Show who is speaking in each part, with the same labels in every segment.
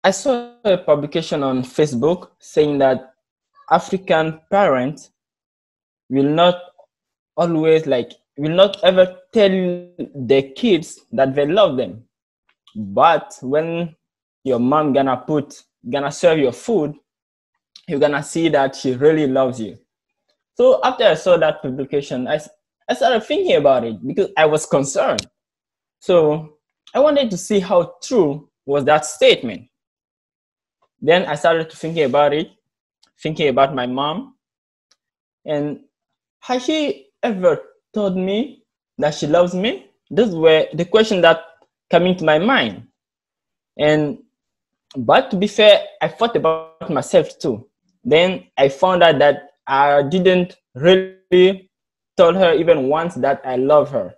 Speaker 1: I saw a publication on Facebook saying that African parents will not always will not ever tell their kids that they love them. But when your mom gonna serve your food, you're gonna see that she really loves you. So after I saw that publication, I started thinking about it because I was concerned. So I wanted to see how true was that statement. Then I started to thinking about it, thinking about my mom, and has she ever told me that she loves me? Those were the questions that came into my mind. And but to be fair, I thought about myself too. Then I found out that I didn't really tell her even once that I love her.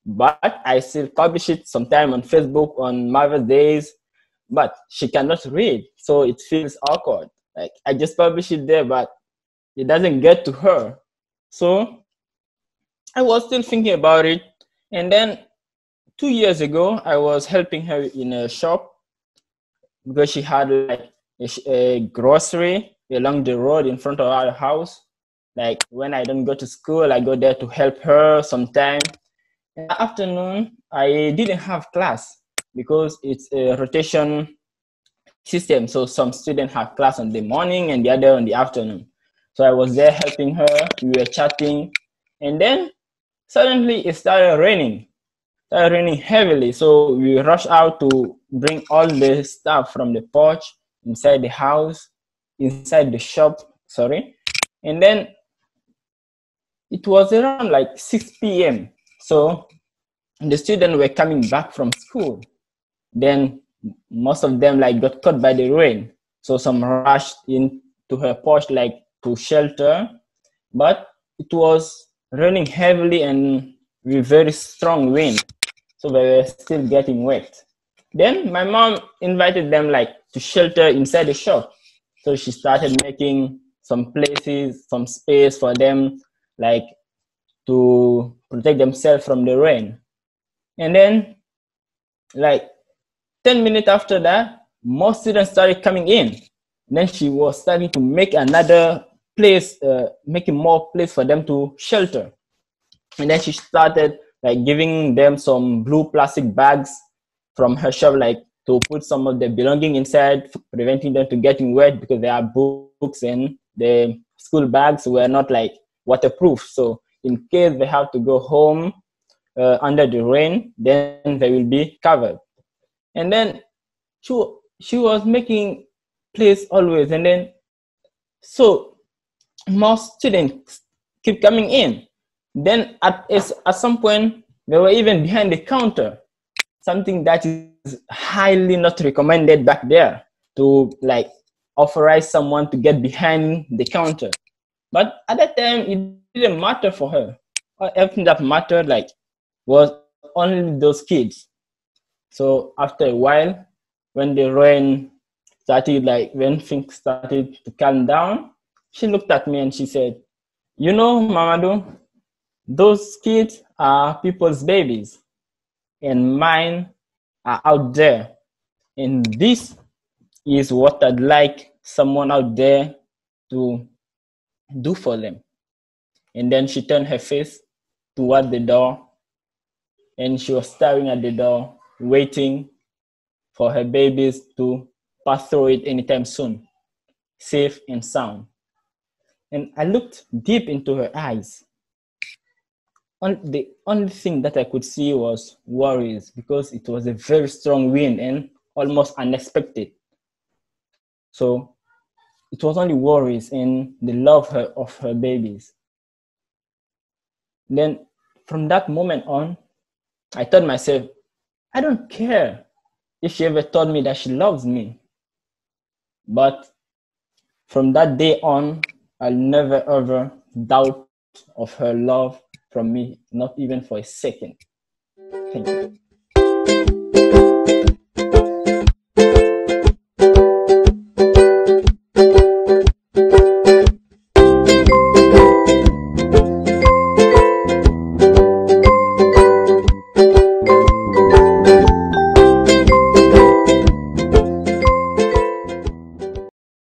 Speaker 1: But I still publish it sometime on Facebook on Mother's Days. But she cannot read, so it feels awkward. Like I just publish it there, but it doesn't get to her. So I was still thinking about it. And then 2 years ago, I was helping her in a shop because she had like a grocery along the road in front of our house. Like when I don't go to school, I go there to help her sometime. In the afternoon, I didn't have class because it's a rotation system. So some students have class on the morning and the other on the afternoon. So I was there helping her. We were chatting, and then suddenly it started raining. It started raining heavily. So we rushed out to bring all the stuff from the porch inside the house, inside the shop. Sorry, and then it was around like 6 p.m. So the students were coming back from school. Then most of them like got caught by the rain. So some rushed into her porch like to shelter, but it was raining heavily and with very strong wind. So they were still getting wet. Then my mom invited them like to shelter inside the shop. So she started making some places, some space for them like to protect themselves from the rain. And then like 10 minutes after that, more students started coming in. Then she was starting to make another place, making more place for them to shelter. And then she started like giving them some blue plastic bags from her shop, like to put some of their belonging inside, preventing them to getting wet because there are books and the school bags were not like waterproof. So in case they have to go home under the rain, then they will be covered. And then she was making place always. And then so more students keep coming in. Then at some point, they were even behind the counter, something that is highly not recommended back there, to like authorize someone to get behind the counter. But at that time, it didn't matter for her. Everything that mattered like was only those kids. So after a while, when the rain started, like when things started to calm down, she looked at me and she said, "You know, Mamadou, those kids are people's babies, and mine are out there. And this is what I'd like someone out there to do for them." And then she turned her face toward the door, and she was staring at the door, waiting for her babies to pass through it anytime soon, safe and sound. And I looked deep into her eyes. The only thing that I could see was worries, because it was a very strong wind and almost unexpected. So it was only worries and the love of her babies. Then from that moment on, I told myself, I don't care if she ever told me that she loves me. But from that day on, I'll never ever doubt of her love from me, not even for a second. Thank you.